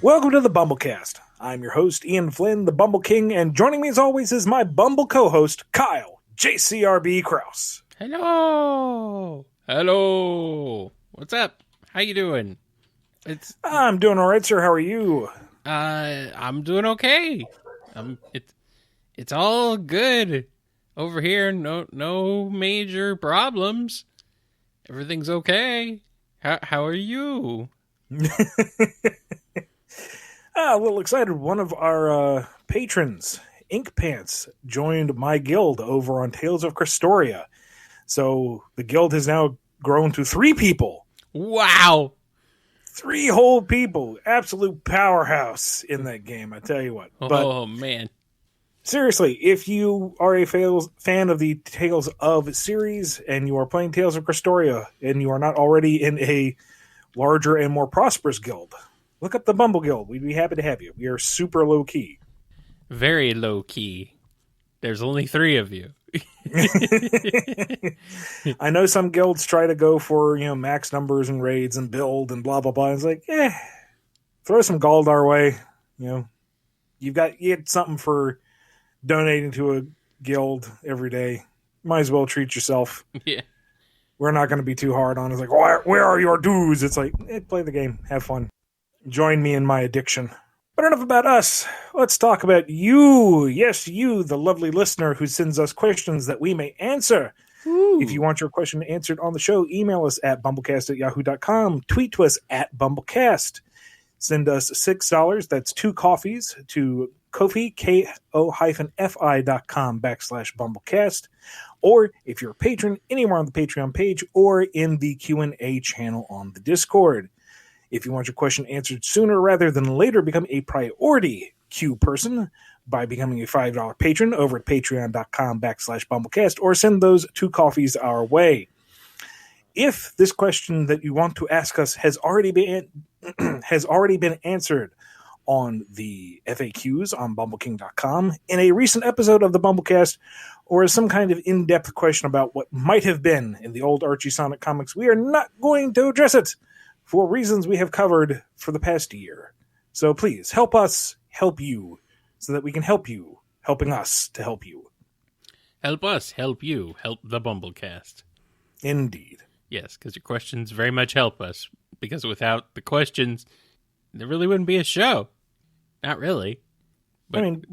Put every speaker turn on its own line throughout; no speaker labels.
Welcome to the BumbleKast. I'm your host, Ian Flynn, the Bumble King, and joining me as always is my Bumble co-host, Kyle, JCRB Kraus.
Hello. Hello. What's up? How you doing?
I'm doing all right, sir. How are you?
I'm doing okay. It's all good over here. No major problems. Everything's okay. How are you?
A little excited. One of our patrons, Inkpants, joined my guild over on Tales of Crestoria. So the guild has now grown to 3 people.
Wow.
3 whole people. Absolute powerhouse in that game, I tell you what.
Oh, man.
Seriously, if you are a fan of the Tales of series and you are playing Tales of Crestoria and you are not already in a larger and more prosperous guild, look up the Bumble Guild. We'd be happy to have you. We are super low key.
Very low key. There's only 3 of you.
I know some guilds try to go for, max numbers and raids and build and blah, blah, blah. It's like, throw some gold our way. You get something for donating to a guild every day. Might as well treat yourself.
Yeah. We're
not going to be too hard on it. It's like, where are your dues? It's like, play the game. Have fun. Join me in my addiction. But enough about us. Let's talk about you. Yes, you, the lovely listener who sends us questions that we may answer.
Ooh.
If you want your question answered on the show, email us at BumbleKast@yahoo.com. Tweet to us at BumbleKast. Send us $6. That's 2 coffees to Ko-fi, ko-fi.com/BumbleKast. Or if you're a patron, anywhere on the Patreon page or in the Q&A channel on the Discord. If you want your question answered sooner rather than later, become a priority queue person by becoming a $5 patron over at patreon.com/BumbleKast or send those 2 coffees our way. If this question that you want to ask us has already been answered on the FAQs on BumbleKing.com in a recent episode of the BumbleKast, or is some kind of in-depth question about what might have been in the old Archie Sonic comics, we are not going to address it for reasons we have covered for the past year. So please, help us help you so that we can help you, helping us to help you.
Help us help you. Help the BumbleKast.
Indeed.
Yes, because your questions very much help us. Because without the questions, there really wouldn't be a show. Not really.
But, I mean,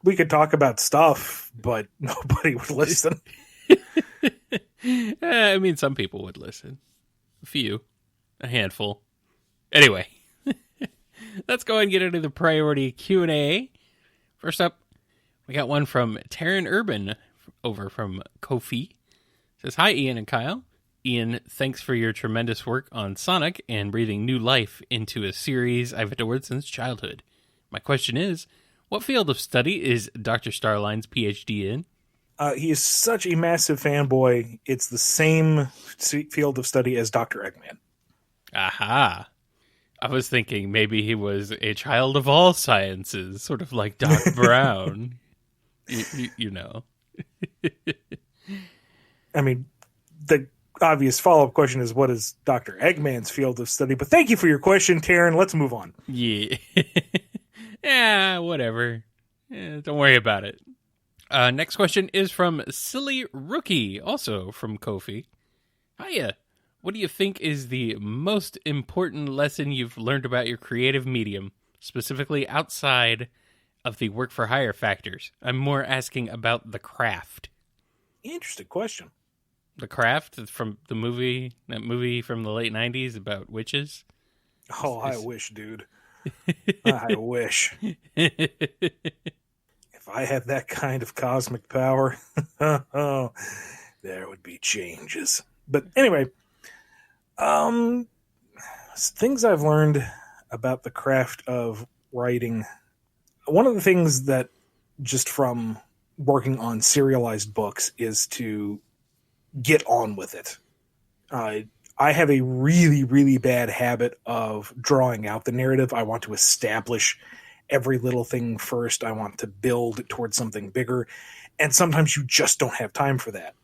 we could talk about stuff, but nobody would listen.
I mean, some people would listen. A few. A handful. Anyway. Let's go ahead and get into the priority Q&A. First up, we got one from Taryn Urban over from Ko-fi. Says, hi, Ian and Kyle. Ian, thanks for your tremendous work on Sonic and breathing new life into a series I've adored since childhood. My question is, what field of study is Dr. Starline's PhD in?
He is such a massive fanboy. It's the same field of study as Dr. Eggman.
Aha. I was thinking maybe he was a child of all sciences, sort of like Doc Brown. You know.
I mean, the obvious follow-up question is, what is Dr. Eggman's field of study? But thank you for your question, Taryn. Let's move on.
Yeah. Yeah, whatever. Don't worry about it. Next question is from Silly Rookie, also from Ko-fi. Hiya. What do you think is the most important lesson you've learned about your creative medium, specifically outside of the work for hire factors? I'm more asking about the craft.
Interesting question.
The Craft from the movie, that movie from the late 90s about witches?
Oh, I wish, dude. I wish. If I had that kind of cosmic power, there would be changes. But anyway, things I've learned about the craft of writing. One of the things that just from working on serialized books is to get on with it. I have a really, really bad habit of drawing out the narrative. I want to establish every little thing first. I want to build towards something bigger. And sometimes you just don't have time for that.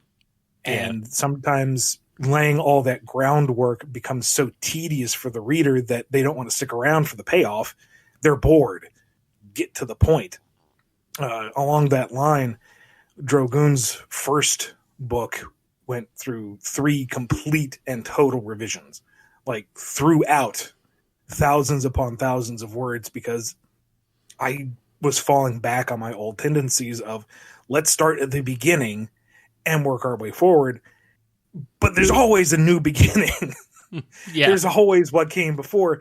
Yeah. And sometimes laying all that groundwork becomes so tedious for the reader that they don't want to stick around for the payoff. they're bored. Get to the point. Along that line, Drogoon's first book went through 3 complete and total revisions, like throughout thousands upon thousands of words, because I was falling back on my old tendencies of let's start at the beginning and work our way forward. But there's always a new beginning.
Yeah.
There's always what came before.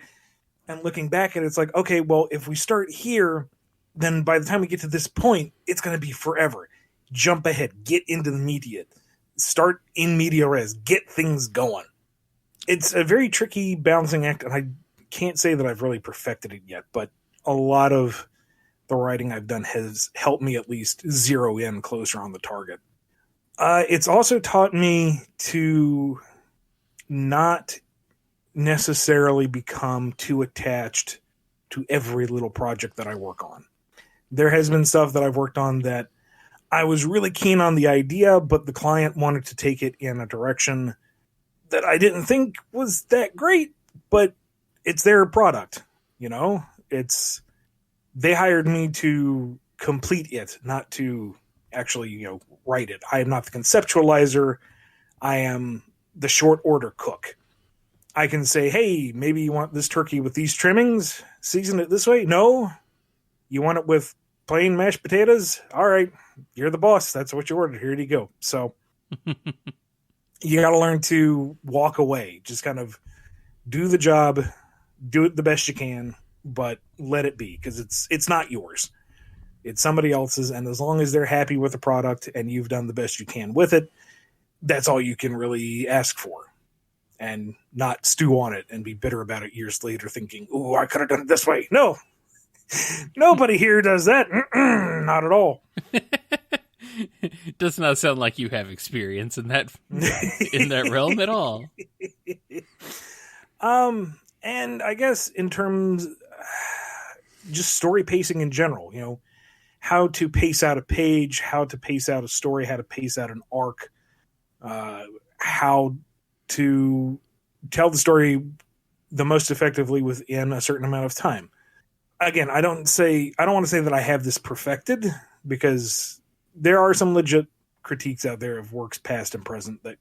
And looking back at it, it's like, okay, well, if we start here, then by the time we get to this point, it's going to be forever. Jump ahead. Get into the media. Start in media res. Get things going. It's a very tricky balancing act, and I can't say that I've really perfected it yet, but a lot of the writing I've done has helped me at least zero in closer on the target. It's also taught me to not necessarily become too attached to every little project that I work on. There has been stuff that I've worked on that I was really keen on the idea, but the client wanted to take it in a direction that I didn't think was that great, but it's their product, you know? They hired me to complete it, not to actually, write it. I am not the conceptualizer. I am the short order cook. I can say, hey, maybe you want this turkey with these trimmings, season it this way. No, you want it with plain mashed potatoes. All right, you're the boss. That's what you ordered. Here you go. So you got to learn to walk away. Just kind of do the job, do it the best you can, but let it be, because it's not yours. It's somebody else's, and as long as they're happy with the product and you've done the best you can with it, that's all you can really ask for. And not stew on it and be bitter about it years later thinking, ooh, I could have done it this way. No. Nobody here does that. Not at all.
Does not sound like you have experience in that realm at all.
And I guess in terms just story pacing in general, how to pace out a page, how to pace out a story, how to pace out an arc, how to tell the story the most effectively within a certain amount of time. Again, I don't want to say that I have this perfected, because there are some legit critiques out there of works past and present that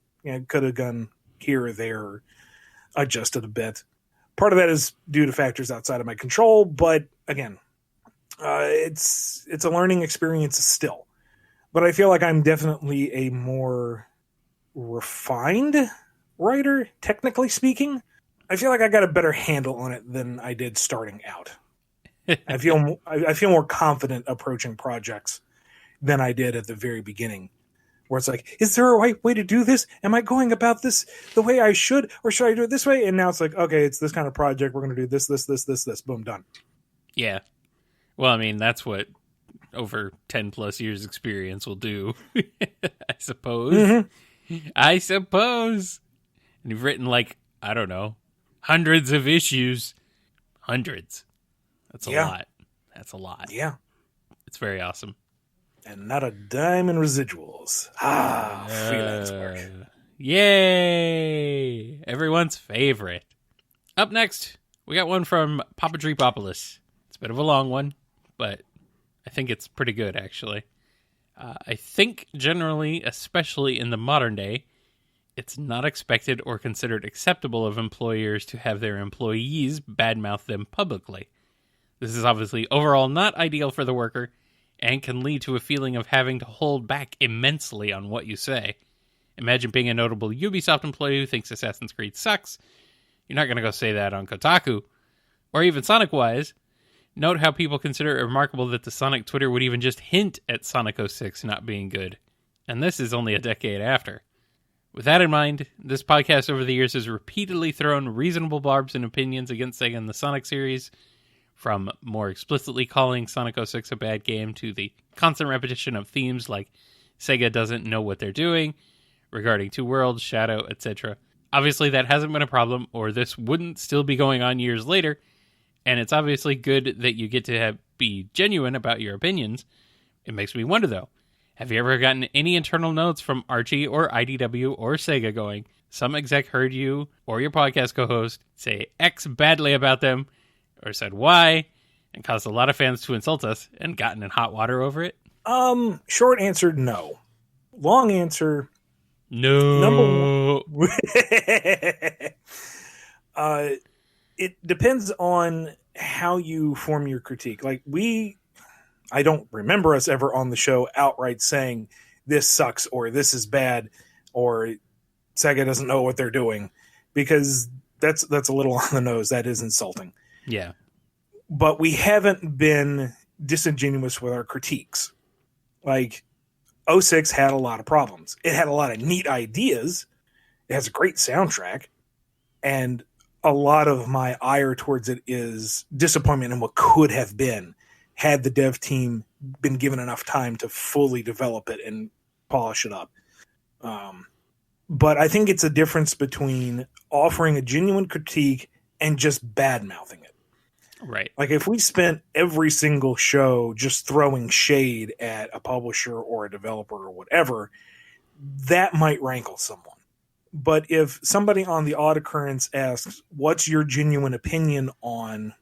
could have gone here or there, or adjusted a bit. Part of that is due to factors outside of my control, but again, it's a learning experience still. But I feel like I'm definitely a more refined writer, technically speaking. I feel like I got a better handle on it than I did starting out. I feel more confident approaching projects than I did at the very beginning, where it's like, is there a right way to do this? Am I going about this the way I should, or should I do it this way? And now it's like, okay, it's this kind of project. We're going to do this. Boom, done.
Yeah. Well, I mean, that's what over 10 plus years experience will do, I suppose. Mm-hmm. I suppose. And you've written I don't know, hundreds of issues. Hundreds. That's a lot. That's a lot.
Yeah.
It's very awesome.
And not a dime in residuals. Freelance work.
Yay! Everyone's favorite. Up next, we got one from Papdripopolous. It's a bit of a long one, but I think it's pretty good, actually. I think generally, especially in the modern day, it's not expected or considered acceptable of employers to have their employees badmouth them publicly. This is obviously overall not ideal for the worker, and can lead to a feeling of having to hold back immensely on what you say. Imagine being a notable Ubisoft employee who thinks Assassin's Creed sucks. You're not going to go say that on Kotaku. Or even Sonic-wise, note how people consider it remarkable that the Sonic Twitter would even just hint at Sonic 06 not being good. And this is only a decade after. With that in mind, this podcast over the years has repeatedly thrown reasonable barbs and opinions against Sega and the Sonic series, from more explicitly calling Sonic 06 a bad game to the constant repetition of themes like Sega doesn't know what they're doing, regarding Two Worlds, Shadow, etc. Obviously that hasn't been a problem, or this wouldn't still be going on years later, and it's obviously good that you get to be genuine about your opinions. It makes me wonder though, have you ever gotten any internal notes from Archie or IDW or Sega going, some exec heard you or your podcast co-host say X badly about them, or said why, and caused a lot of fans to insult us and gotten in hot water over it?
Short answer, no. Long answer,
no.
It depends on how you form your critique. Like I don't remember us ever on the show outright saying this sucks or this is bad or Sega doesn't know what they're doing, because that's a little on the nose. That is insulting.
Yeah.
But we haven't been disingenuous with our critiques. Like, 06 had a lot of problems. It had a lot of neat ideas. It has a great soundtrack. And a lot of my ire towards it is disappointment in what could have been had the dev team been given enough time to fully develop it and polish it up. But I think it's a difference between offering a genuine critique and just bad-mouthing it.
Right.
Like, if we spent every single show just throwing shade at a publisher or a developer or whatever, that might rankle someone. But if somebody on the odd occurrence asks, what's your genuine opinion on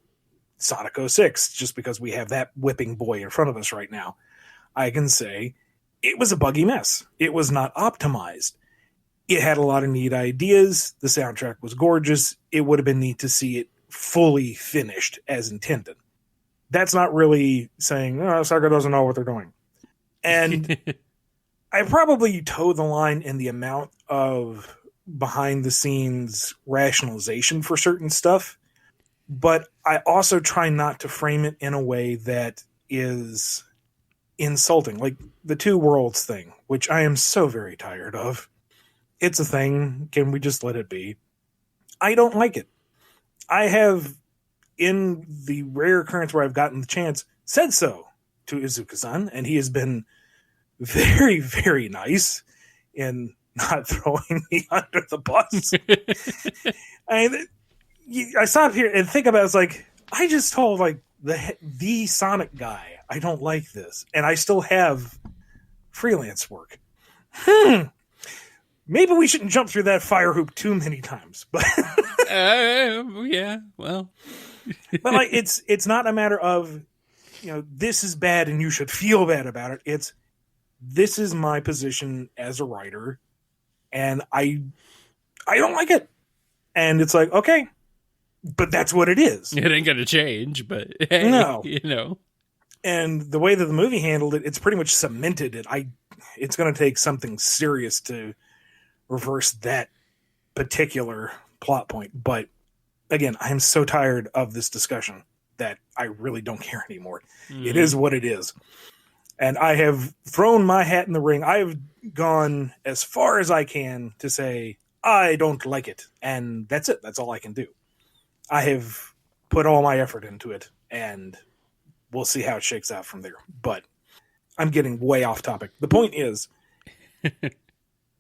Sonic 06, just because we have that whipping boy in front of us right now, I can say it was a buggy mess. It was not optimized. It had a lot of neat ideas. The soundtrack was gorgeous. It would have been neat to see it fully finished as intended. That's not really saying, Sega doesn't know what they're doing. And I probably toe the line in the amount of behind-the-scenes rationalization for certain stuff, but I also try not to frame it in a way that is insulting. Like the Two Worlds thing, which I am so very tired of. It's a thing. Can we just let it be? I don't like it. I have, in the rare occurrence where I've gotten the chance, said so to Azukasan, and he has been very, very nice in not throwing me under the bus. I stop here and think about it. It's like, I just told like the Sonic guy, I don't like this, and I still have freelance work. Maybe we shouldn't jump through that fire hoop too many times, but
yeah, well,
but like it's not a matter of, this is bad and you should feel bad about it. It's, this is my position as a writer, and I don't like it, and it's like, okay, but that's what it is.
It ain't gonna change, but hey,
no, And the way that the movie handled it, it's pretty much cemented it. It's going to take something serious to reverse that particular plot point. But again, I'm so tired of this discussion that I really don't care anymore. Mm. It is what it is. And I have thrown my hat in the ring. I have gone as far as I can to say, I don't like it. And that's it. That's all I can do. I have put all my effort into it, and we'll see how it shakes out from there. But I'm getting way off topic. The point is,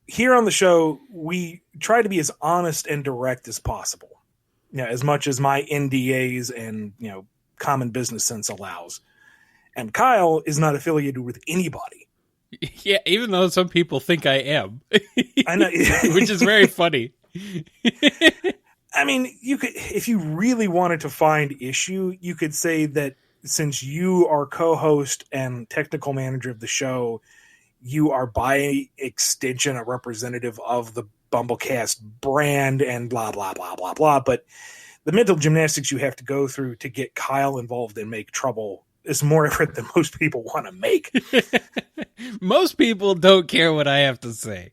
here on the show, we try to be as honest and direct as possible. As much as my NDAs and, common business sense allows. And Kyle is not affiliated with anybody.
Yeah, even though some people think I am.
I know.
Which is very funny.
I mean, you could, if you really wanted to find issue, you could say that since you are co-host and technical manager of the show, you are by extension a representative of the BumbleKast brand and blah, blah, blah, blah, blah. But the mental gymnastics you have to go through to get Kyle involved and make trouble is more effort than most people want to make.
Most people don't care what I have to say,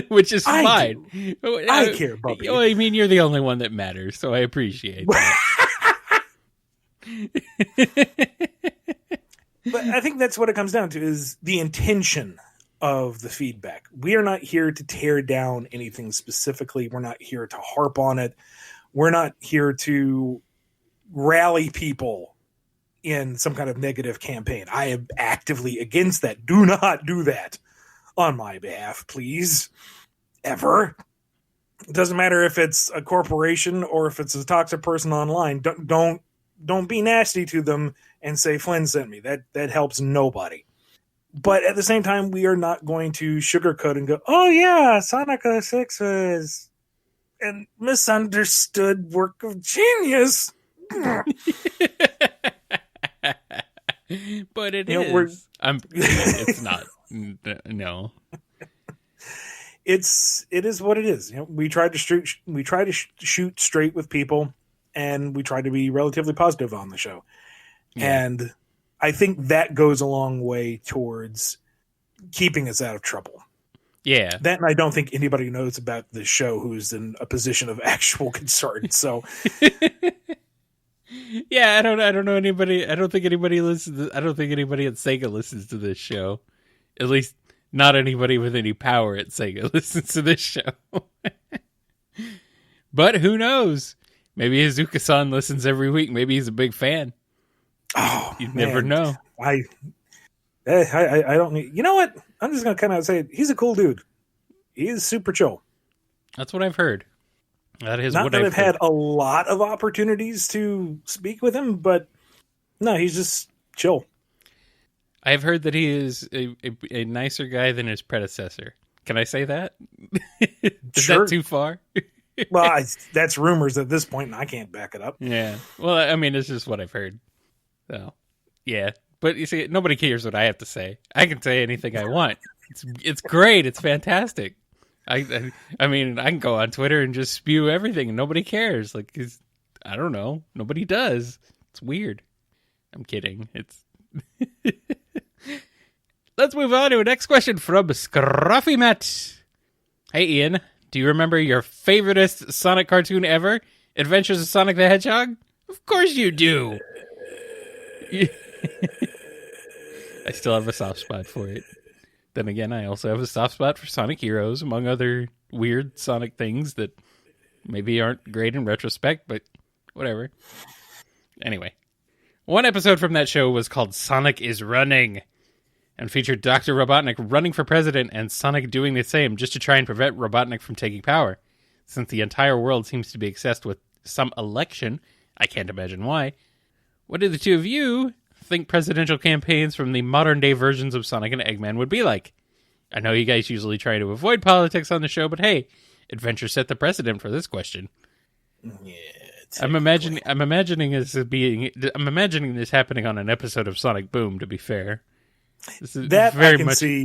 which is fine.
I care, Bubby.
I mean, you're the only one that matters, so I appreciate that.
But I think that's what it comes down to, is the intention of the feedback. We are not here to tear down anything specifically. We're not here to harp on it. We're not here to rally people in some kind of negative campaign. I am actively against that. Do not do that on my behalf, please. Ever. It doesn't matter if it's a corporation or if it's a toxic person online. Don't be nasty to them and say Flynn sent me. That helps nobody. But at the same time, we are not going to sugarcoat and go, oh yeah, Sonic 06 was a misunderstood work of genius.
But it
You know,
is. It's not. No.
It is what it is. You know, we try to shoot straight with people, and we try to be relatively positive on the show.
Yeah.
And I think that goes a long way towards keeping us out of trouble.
Yeah.
That, and I don't think anybody knows about this show who's in a position of actual concern. So
yeah, I don't know anybody. I don't think anybody listens. I don't think anybody at Sega listens to this show. At least not anybody with any power at Sega listens to this show. But who knows? Maybe Azukasan listens every week. Maybe he's a big fan.
oh,
You never know.
I don't need. You know what? I'm just gonna kind of say he's a cool dude. He is super chill.
That's what I've heard. That is
Not
what
that
I've
I've had a lot of opportunities to speak with him, but no, he's just chill.
I've heard that he is a nicer guy than his predecessor. Can I say that? Is
Sure.
that too far?
Well, that's rumors at this point, and I can't back it up.
Yeah. Well, I mean, it's just what I've heard. So, yeah. But you see, nobody cares what I have to say. I can say anything I want. It's great. It's fantastic. I mean, I can go on Twitter and just spew everything, and nobody cares. Like, I don't know. Nobody does. It's weird. I'm kidding. It's. Let's move on to the next question from Scruffymatt. Hey, Ian. Do you remember your favoriteest Sonic cartoon ever? Adventures of Sonic the Hedgehog? Of course you do. I still have a soft spot for it. Then again, I also have a soft spot for Sonic Heroes, among other weird Sonic things that maybe aren't great in retrospect, but whatever. Anyway, one episode from that show was called Sonic is Running, and featured Dr. Robotnik running for president and Sonic doing the same just to try and prevent Robotnik from taking power. Since the entire world seems to be obsessed with some election, I can't imagine why. What do the two of you think presidential campaigns from the modern-day versions of Sonic and Eggman would be like? I know you guys usually try to avoid politics on the show, but hey, adventure set the precedent for this question.
Yeah,
I'm imagining this happening on an episode of Sonic Boom, to be fair. This is
that
very
I can
much
see.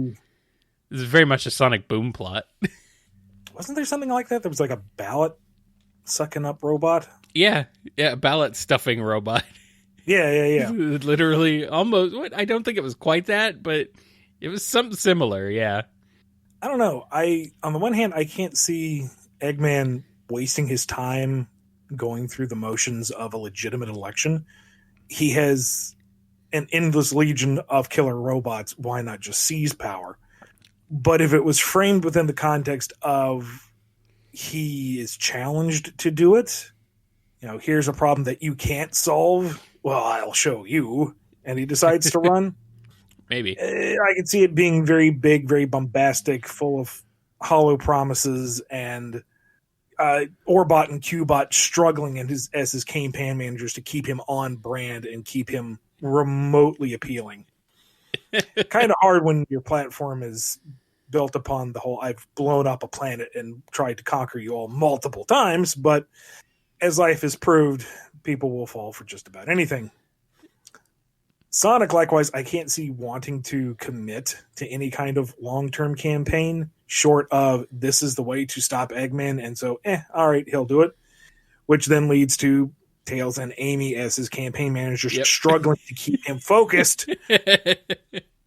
This is very much a Sonic Boom plot.
Wasn't there something like that? There was like a ballot sucking up robot.
Yeah, ballot stuffing robot.
Yeah.
Literally, almost. What? I don't think it was quite that, but it was something similar. Yeah.
I don't know. On the one hand, I can't see Eggman wasting his time going through the motions of a legitimate election. He has an endless legion of killer robots. Why not just seize power? But if it was framed within the context of he is challenged to do it, here's a problem that you can't solve. Well, I'll show you. And he decides to run.
Maybe.
I can see it being very big, very bombastic, full of hollow promises, and Orbot and Qbot struggling as his campaign managers to keep him on brand and keep him remotely appealing. Kind of hard when your platform is built upon the whole I've blown up a planet and tried to conquer you all multiple times, but as life has proved, people will fall for just about anything. Sonic, likewise, I can't see wanting to commit to any kind of long-term campaign short of this is the way to stop Eggman, and so, all right, he'll do it. Which then leads to Tails and Amy as his campaign managers struggling to keep him focused.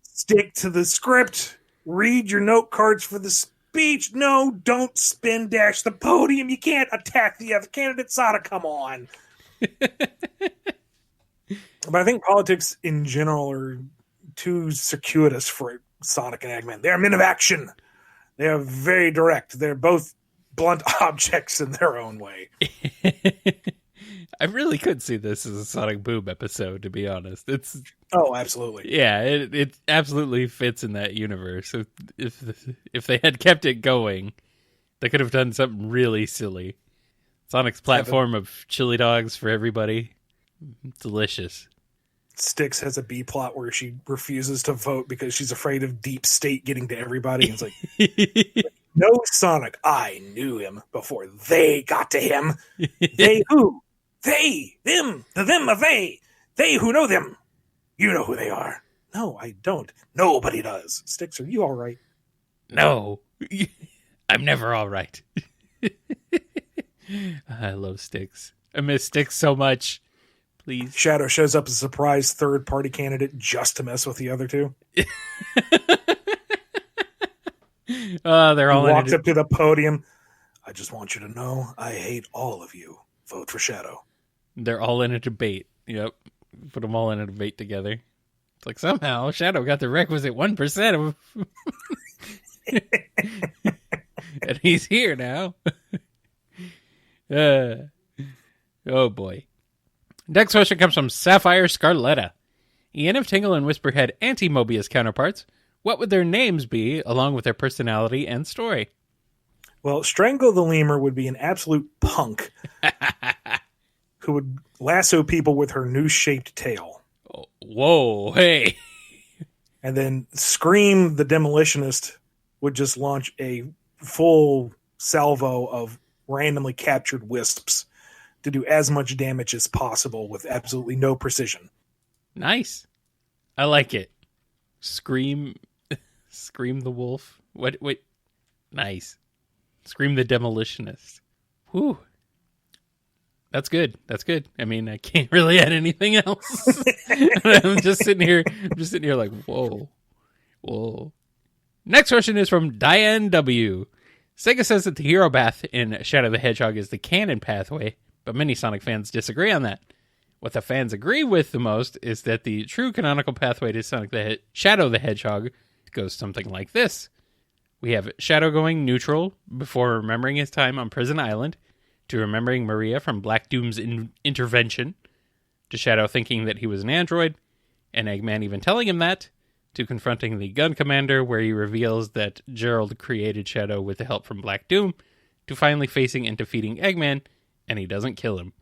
Stick to the script. Read your note cards for the speech. No, don't spin dash the podium. You can't attack the other candidate. Sonic, come on. But I think politics in general are too circuitous for Sonic and Eggman. They are men of action. They are very direct. They're both blunt objects in their own way.
I really could see this as a Sonic Boom episode, to be honest.
Oh, absolutely.
Yeah, it absolutely fits in that universe. If they had kept it going, they could have done something really silly. Sonic's platform of chili dogs for everybody. Delicious.
Styx has a B plot where she refuses to vote because she's afraid of Deep State getting to everybody. It's like, no, Sonic, I knew him before they got to him. They who? They, them, the them of they who know them. You know who they are. No, I don't. Nobody does. Sticks, are you all right?
No, I'm never all right. I love Sticks. I miss Sticks so much. Please.
Shadow shows up as a surprise third-party candidate just to mess with the other two.
They're all
he walks up to the podium. I just want you to know I hate all of you. Vote for Shadow.
They're all in a debate. Yep. Put them all in a debate together. It's like somehow Shadow got the requisite 1% of... and he's here now. Oh boy. Next question comes from Sapphire Scarletta. Ian of Tingle and Whisper had anti-Mobius counterparts. What would their names be, along with their personality and story?
Well, Strangle the Lemur would be an absolute punk who would lasso people with her noose-shaped tail.
Oh, whoa, hey.
And then Scream the Demolitionist would just launch a full salvo of randomly captured wisps to do as much damage as possible with absolutely no precision.
Nice. I like it. Scream the Wolf. What? Nice. Scream the Demolitionist. Whew. That's good. That's good. I mean, I can't really add anything else. I'm just sitting here like, whoa. Next question is from Diane W. Sega says that the hero path in Shadow the Hedgehog is the canon pathway, but many Sonic fans disagree on that. What the fans agree with the most is that the true canonical pathway to Shadow the Hedgehog goes something like this. We have Shadow going neutral before remembering his time on Prison Island, to remembering Maria from Black Doom's intervention, to Shadow thinking that he was an android, and Eggman even telling him that, to confronting the gun commander where he reveals that Gerald created Shadow with the help from Black Doom, to finally facing and defeating Eggman, and he doesn't kill him.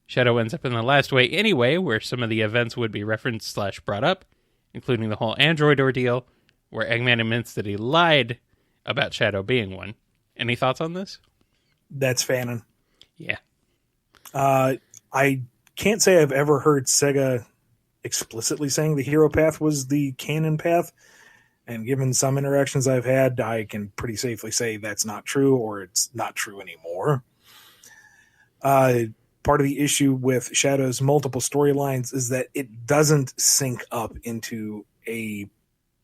Shadow ends up in the last way anyway, where some of the events would be referenced / brought up, including the whole android ordeal, where Eggman admits that he lied about Shadow being one. Any thoughts on this?
That's fanon.
Yeah.
I can't say I've ever heard Sega explicitly saying the hero path was the canon path. And given some interactions I've had, I can pretty safely say that's not true, or it's not true anymore. Part of the issue with Shadow's multiple storylines is that it doesn't sync up into a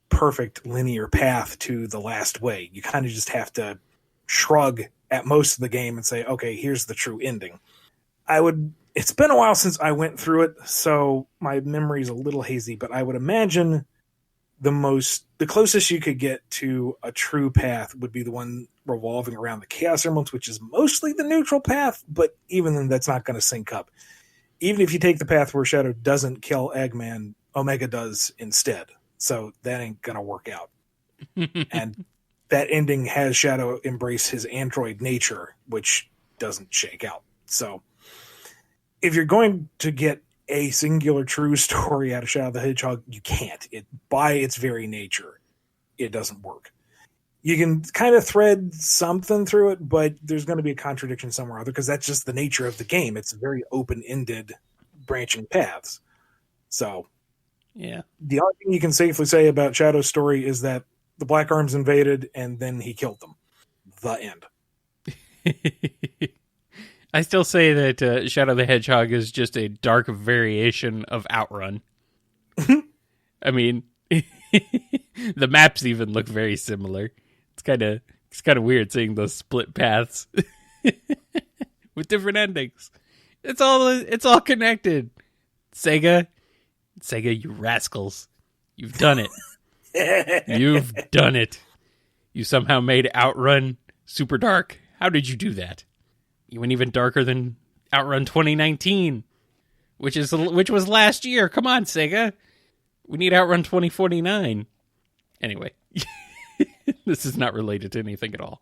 perfect linear path to the last way. You kind of just have to shrug at most of the game and say, okay, here's the true ending. It's been a while since I went through it, so my memory's a little hazy, but I would imagine the closest you could get to a true path would be the one revolving around the Chaos Emeralds, which is mostly the neutral path, but even then that's not going to sync up. Even if you take the path where Shadow doesn't kill Eggman, Omega does instead. So that ain't going to work out. And that ending has Shadow embrace his android nature, which doesn't shake out. So if you're going to get a singular true story out of Shadow the Hedgehog, you can't. By its very nature, it doesn't work. You can kind of thread something through it, but there's going to be a contradiction somewhere or other, because that's just the nature of the game. It's very open-ended branching paths. So
yeah, the
only thing you can safely say about Shadow's story is that the Black Arms invaded and then he killed them. The end.
I still say that Shadow the Hedgehog is just a dark variation of Outrun. I mean, the maps even look very similar. It's kind of weird seeing those split paths with different endings. It's all connected. Sega, you rascals. You've done it. You've done it. You somehow made Outrun super dark. How did you do that? You went even darker than Outrun 2019, which was last year. Come on, Sega. We need Outrun 2049. Anyway, this is not related to anything at all.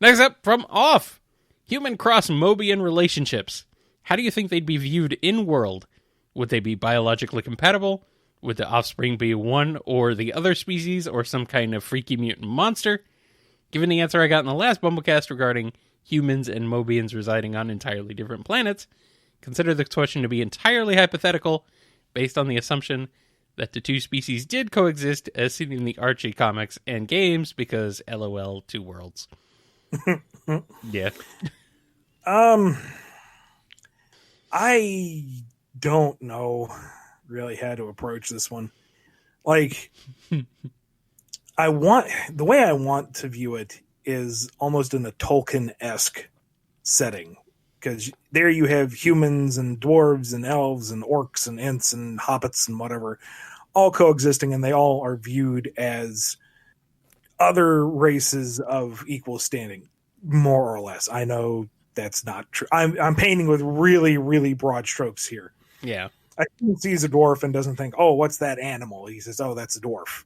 Next up, from Off. Human cross Mobian relationships. How do you think they'd be viewed in-world? Would they be biologically compatible? Would the offspring be one or the other species, or some kind of freaky mutant monster? Given the answer I got in the last Bumblecast regarding humans and Mobians residing on entirely different planets, consider this question to be entirely hypothetical, based on the assumption that the two species did coexist as seen in the Archie comics and games because LOL, two worlds. Yeah.
I don't know really how to approach this one. Like, the way I want to view it is almost in a Tolkien-esque setting. Because there you have humans and dwarves and elves and orcs and ents and hobbits and whatever, all coexisting, and they all are viewed as other races of equal standing, more or less. I know that's not true. I'm painting with really, really broad strokes here.
Yeah.
I sees a dwarf and doesn't think, oh, what's that animal? He says, oh, that's a dwarf.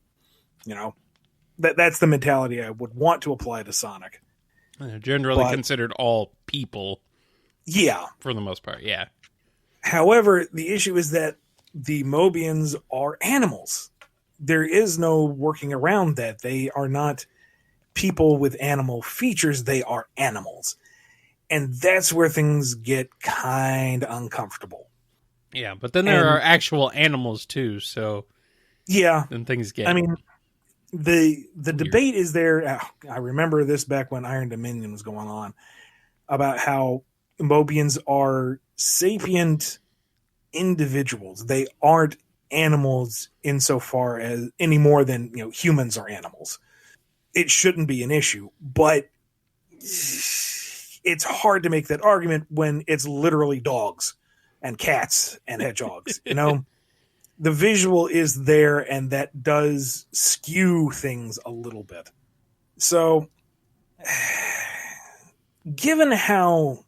You know, that's the mentality I would want to apply to Sonic.
They're generally considered all people.
Yeah.
For the most part, yeah.
However, the issue is that the Mobians are animals. There is no working around that. They are not people with animal features. They are animals. And that's where things get kind of uncomfortable.
Yeah, but then there are actual animals too, so...
Yeah.
Then things get...
I mean, the debate is there. I remember this back when Iron Dominion was going on, about how Mobians are sapient individuals. They aren't animals insofar as any more than humans are animals. It shouldn't be an issue, but it's hard to make that argument when it's literally dogs and cats and hedgehogs. The visual is there, and that does skew things a little bit. So, given how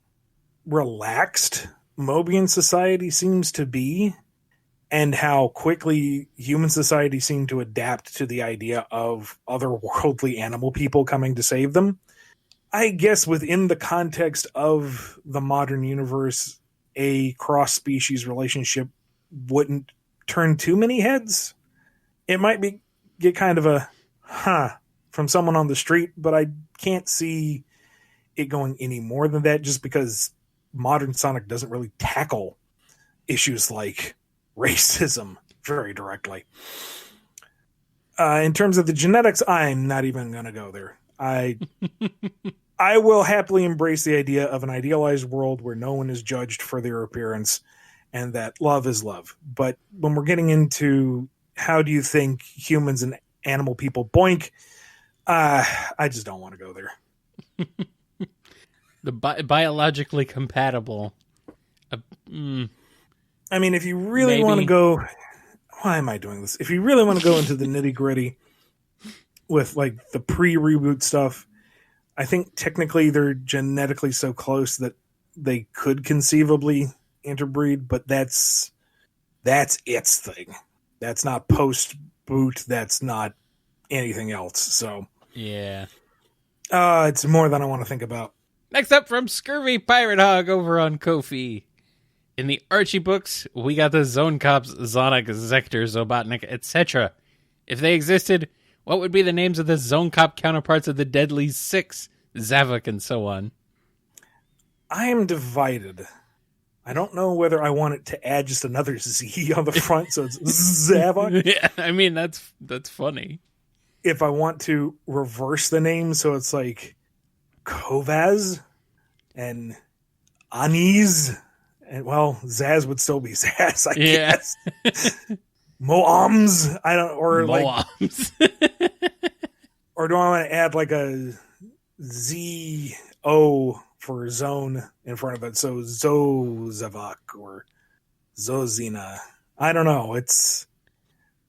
relaxed Mobian society seems to be, and how quickly human society seemed to adapt to the idea of otherworldly animal people coming to save them, I guess within the context of the modern universe, a cross-species relationship wouldn't turn too many heads. It might get kind of a from someone on the street, but I can't see it going any more than that, just because modern Sonic doesn't really tackle issues like racism very directly. In terms of the genetics, I'm not even going to go there. I will happily embrace the idea of an idealized world where no one is judged for their appearance and that love is love. But when we're getting into how do you think humans and animal people boink, I just don't want to go there.
The biologically compatible.
I mean, if you really want to go... Why am I doing this? If you really want to go into the nitty-gritty with like the pre-reboot stuff, I think technically they're genetically so close that they could conceivably interbreed, but that's its thing. That's not post-boot. That's not anything else. So
yeah,
it's more than I want to think about.
Next up from Scurvy Pirate Hog over on Ko-fi. In the Archie books, we got the Zonecops, Sonic, Zector, Zobotnik, etc. If they existed, what would be the names of the Zonecop counterparts of the Deadly Six, Zavok, and so on?
I am divided. I don't know whether I want it to add just another Z on the front, so it's Zavok.
Yeah, I mean, that's funny.
If I want to reverse the name, so it's like Kovaz and Aniz. And, well, Zaz would still be Zaz, I guess. Moams, I don't, or
Moams.
Or do I want to add like a Z-O for zone in front of it? So Zozavak or Zozina. I don't know. It's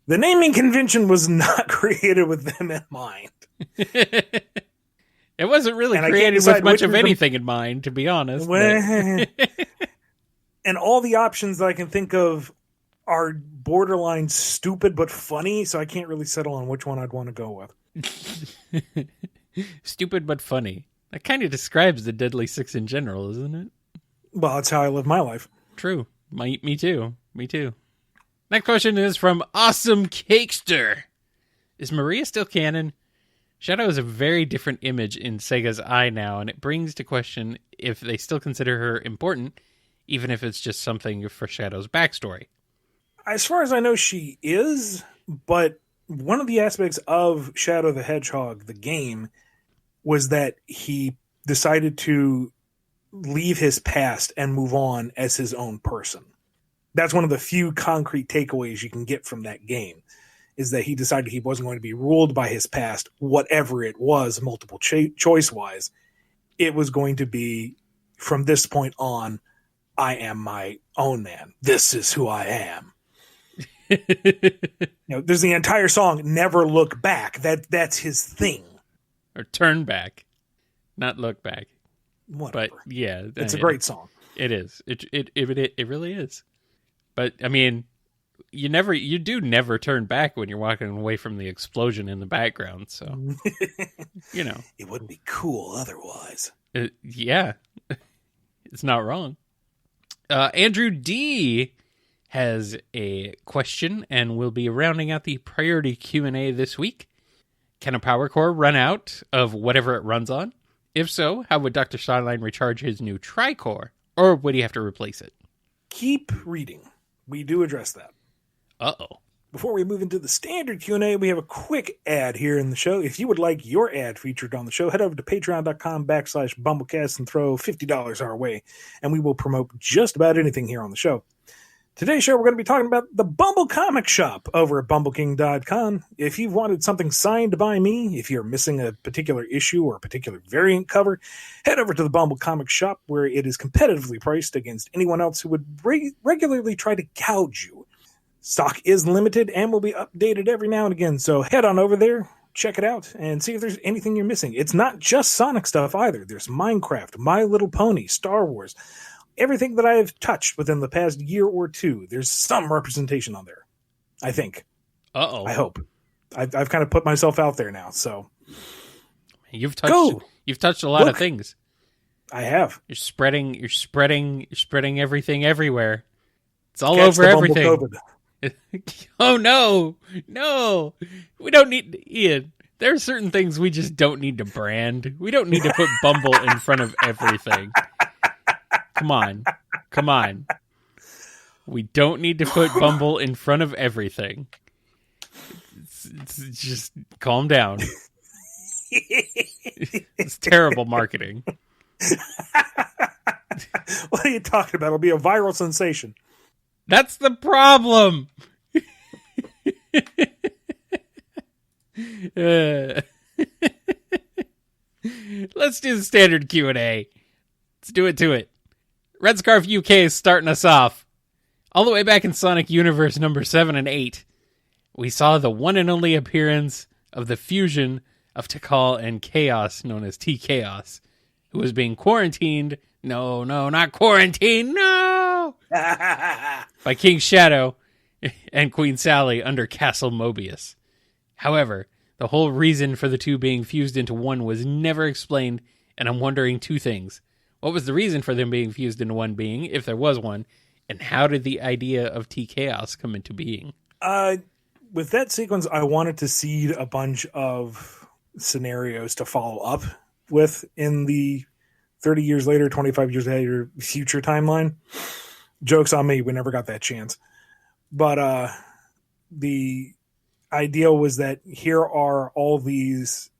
the naming convention was not created with them in mind.
It wasn't really created with much of anything in mind, to be honest.
And all the options that I can think of are borderline stupid but funny, so I can't really settle on which one I'd want to go with.
Stupid but funny. That kind of describes the Deadly Six in general, isn't it?
Well, that's how I live my life.
True. Me too. Me too. Next question is from Awesome Cakester. Is Maria still canon? Shadow is a very different image in Sega's eye now, and it brings to question if they still consider her important, even if it's just something for Shadow's backstory.
As far as I know, she is, but one of the aspects of Shadow the Hedgehog, the game, was that he decided to leave his past and move on as his own person. That's one of the few concrete takeaways you can get from that game, is that he decided he wasn't going to be ruled by his past, whatever it was, multiple choice-wise. It was going to be, from this point on, I am my own man. This is who I am. There's the entire song, Never Look Back. That's his thing.
Or turn back, not look back.
Whatever.
But yeah,
it's a great song.
It is. It really is. But I mean, you do never turn back when you're walking away from the explosion in the background. So,
it wouldn't be cool otherwise.
Yeah, it's not wrong. Andrew D has a question, and we'll be rounding out the priority Q&A this week. Can a power core run out of whatever it runs on? If so, how would Dr. Starline recharge his new tri-core? Or would he have to replace it?
Keep reading. We do address that.
Uh-oh.
Before we move into the standard Q&A, we have a quick ad here in the show. If you would like your ad featured on the show, head over to patreon.com/BumbleKast and throw $50 our way, and we will promote just about anything here on the show. Today's show, we're going to be talking about the Bumble Comic Shop over at BumbleKing.com. If you've wanted something signed by me, if you're missing a particular issue or a particular variant cover, head over to the Bumble Comic Shop, where it is competitively priced against anyone else who would regularly try to gouge you. Stock is limited and will be updated every now and again, so head on over there, check it out, and see if there's anything you're missing. It's not just Sonic stuff either. There's Minecraft, My Little Pony, Star Wars, everything that I have touched within the past year or two. There's some representation on there, I think.
Uh-oh.
I hope. I've kind of put myself out there now, so
you've touched a lot of things.
I have.
You're spreading everything everywhere. It's all over everything. Oh no, we don't need, Ian. There are certain things we just don't need to brand. We don't need to put Bumble in front of everything. Come on. We don't need to put Bumble in front of everything. It's just calm down. It's terrible marketing.
What are you talking about? It'll be a viral sensation.
That's the problem. Let's do the standard Q&A. Let's do it to it. Red Scarf UK is starting us off. All the way back in Sonic Universe number 7 and 8, we saw the one and only appearance of the fusion of Tikal and Chaos, known as T-Chaos, who was being quarantined. No, not quarantined. No! By King Shadow and Queen Sally under Castle Mobius. However, the whole reason for the two being fused into one was never explained, and I'm wondering two things. What was the reason for them being fused into one being, if there was one, and how did the idea of T-Chaos come into being?
With that sequence, I wanted to seed a bunch of scenarios to follow up with in the 30 years later, 25 years later future timeline. Joke's on me, we never got that chance. But the idea was that here are all these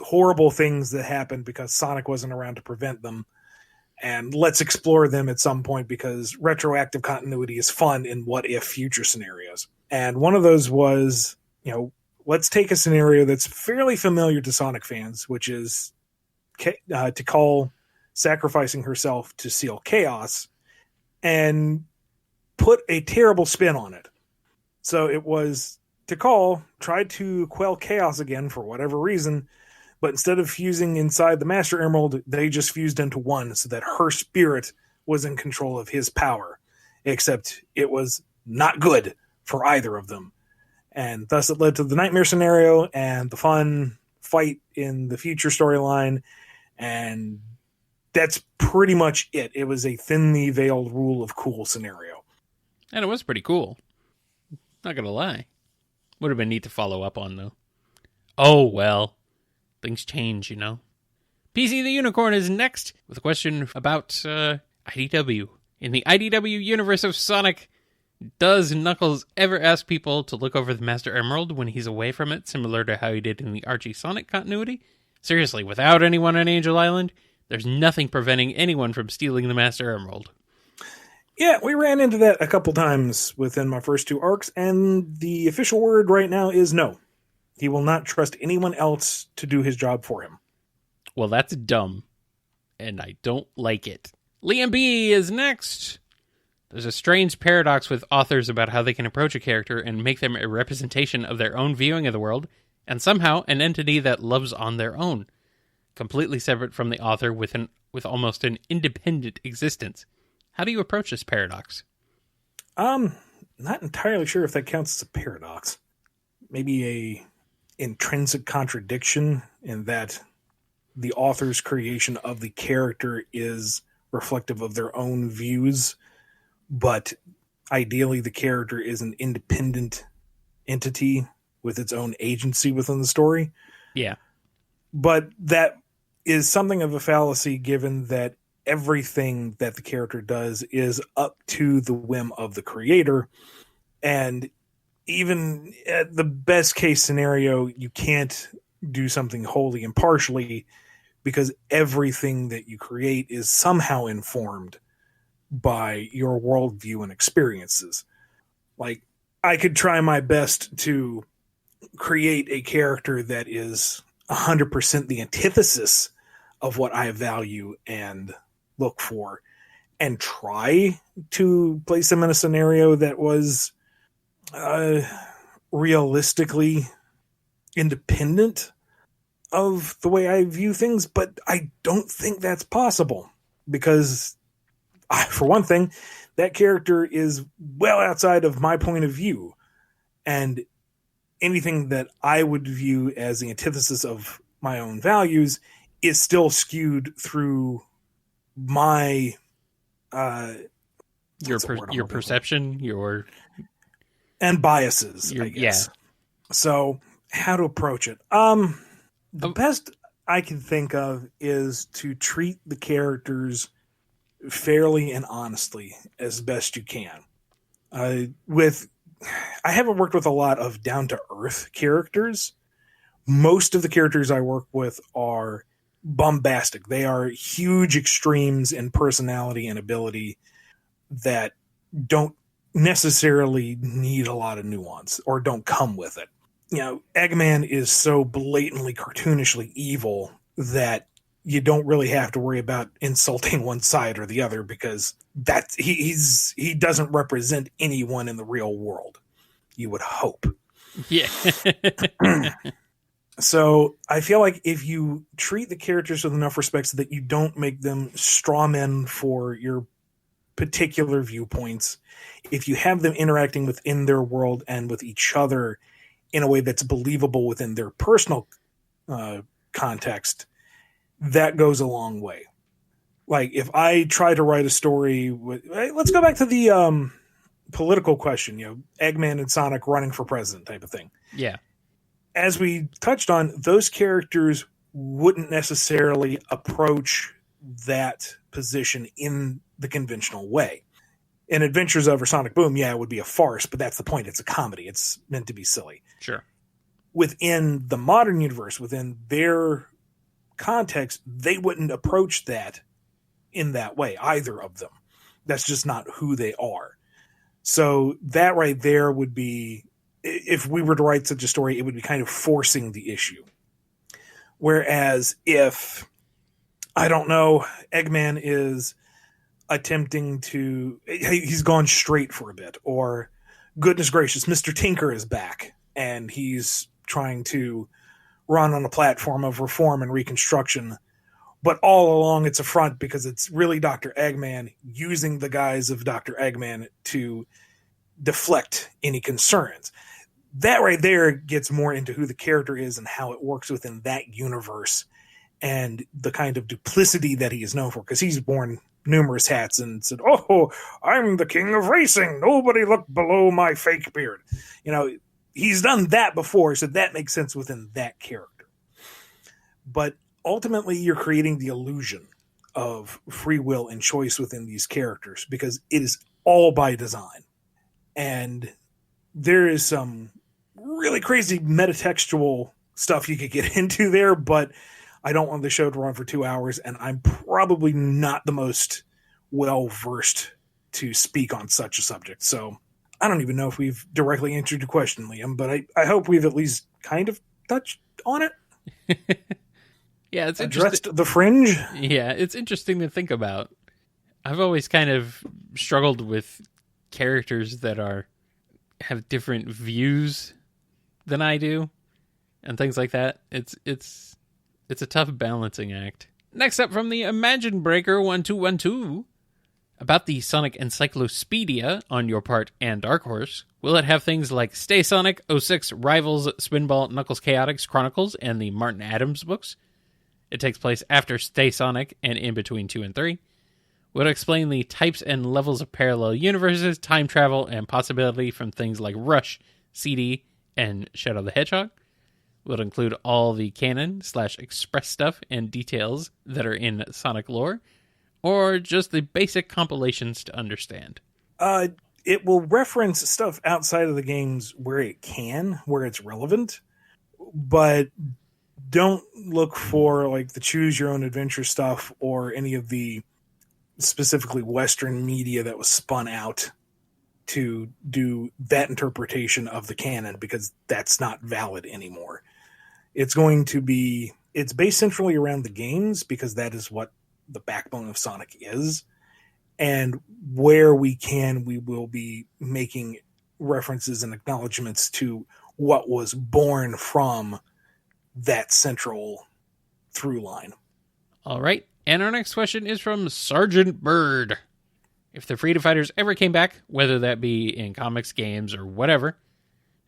horrible things that happened because Sonic wasn't around to prevent them. And let's explore them at some point because retroactive continuity is fun in what-if future scenarios. And one of those was, let's take a scenario that's fairly familiar to Sonic fans, which is Tikal sacrificing herself to seal Chaos, and put a terrible spin on it. So it was Tikal tried to quell Chaos again for whatever reason, but instead of fusing inside the Master Emerald, they just fused into one so that her spirit was in control of his power, except it was not good for either of them. And thus it led to the nightmare scenario and the fun fight in the future storyline, and that's pretty much it. It was a thinly veiled rule of cool scenario.
And it was pretty cool. Not gonna lie. Would have been neat to follow up on, though. Oh, well. Things change, PC the Unicorn is next with a question about IDW. In the IDW universe of Sonic, Does Knuckles ever ask people to look over the Master Emerald when he's away from it, similar to how he did in the Archie Sonic continuity? Seriously, without anyone on Angel Island, there's nothing preventing anyone from stealing the Master Emerald.
Yeah, we ran into that a couple times within my first 2 arcs, and the official word right now is no. He will not trust anyone else to do his job for him.
Well, that's dumb, and I don't like it. Liam B is next. There's a strange paradox with authors about how they can approach a character and make them a representation of their own viewing of the world, and somehow an entity that loves on their own, completely separate from the author with almost an independent existence. How do you approach this paradox?
Not entirely sure if that counts as a paradox. Maybe a intrinsic contradiction in that the author's creation of the character is reflective of their own views, but ideally the character is an independent entity with its own agency within the story.
Yeah.
But that is something of a fallacy, given that everything that the character does is up to the whim of the creator. And even at the best case scenario, you can't do something wholly impartially, because everything that you create is somehow informed by your worldview and experiences. Like, I could try my best to create a character that is 100% the antithesis of what I value and look for, and try to place them in a scenario that was realistically independent of the way I view things, but I don't think that's possible, because for one thing, that character is well outside of my point of view, and anything that I would view as the antithesis of my own values is still skewed through my
your perception,
and biases, I guess. Yeah. So how to approach it? The best I can think of is to treat the characters fairly and honestly as best you can. I haven't worked with a lot of down-to-earth characters. Most of the characters I work with are bombastic. They are huge extremes in personality and ability that don't necessarily need a lot of nuance or don't come with it. You know, Eggman is so blatantly cartoonishly evil that you don't really have to worry about insulting one side or the other, because he doesn't represent anyone in the real world. You would hope.
Yeah.
So I feel like if you treat the characters with enough respect so that you don't make them straw men for your particular viewpoints, if you have them interacting within their world and with each other in a way that's believable within their personal context, that goes a long way. Like, if I try to write a story let's go back to the political question, Eggman and Sonic running for president type of thing.
Yeah.
As we touched on, those characters wouldn't necessarily approach that position in the conventional way. In Adventures of Sonic Boom, it would be a farce, but that's the point. It's a comedy. It's meant to be silly.
Sure.
Within the modern universe, within their context, they wouldn't approach that in that way, either of them. That's just not who they are. So that right there would be, if we were to write such a story, it would be kind of forcing the issue. Whereas if, I don't know, Eggman is attempting to, he's gone straight for a bit, or goodness gracious, Mr. Tinker is back and he's trying to run on a platform of reform and reconstruction, but all along it's a front because it's really Dr. Eggman using the guise of Dr. Eggman to deflect any concerns. That right there gets more into who the character is and how it works within that universe and the kind of duplicity that he is known for, because he's worn numerous hats and said, "Oh, I'm the king of racing. Nobody look below my fake beard." He's done that before, so that makes sense within that character. But ultimately, you're creating the illusion of free will and choice within these characters, because it is all by design. And there is some really crazy metatextual stuff you could get into there, but I don't want the show to run for 2 hours, and I'm probably not the most well-versed to speak on such a subject. So I don't even know if we've directly answered your question, Liam, but I hope we've at least kind of touched on it.
Yeah, it's
addressed the fringe.
Yeah, it's interesting to think about. I've always kind of struggled with characters that have different views than I do, and things like that. It's a tough balancing act. Next up from the Imagine Breaker 1212, about the Sonic Encyclopedia on your part and Dark Horse. Will it have things like Stay Sonic, 06, Rivals, Spinball, Knuckles Chaotix, Chronicles, and the Martin Adams books? It takes place after Stay Sonic and in between 2 and 3. Will it explain the types and levels of parallel universes, time travel, and possibility from things like Rush, CD, and Shadow the Hedgehog? Will it include all the canon/express stuff and details that are in Sonic lore, or just the basic compilations to understand?
It will reference stuff outside of the games where it can, where it's relevant, but don't look for like the choose your own adventure stuff or any of the specifically Western media that was spun out to do that interpretation of the canon, because that's not valid anymore. It's based centrally around the games, because that is what the backbone of Sonic is. And where we can, we will be making references and acknowledgments to what was born from that central through line.
All right. And our next question is from Sergeant Bird. If the Freedom Fighters ever came back, whether that be in comics, games, or whatever,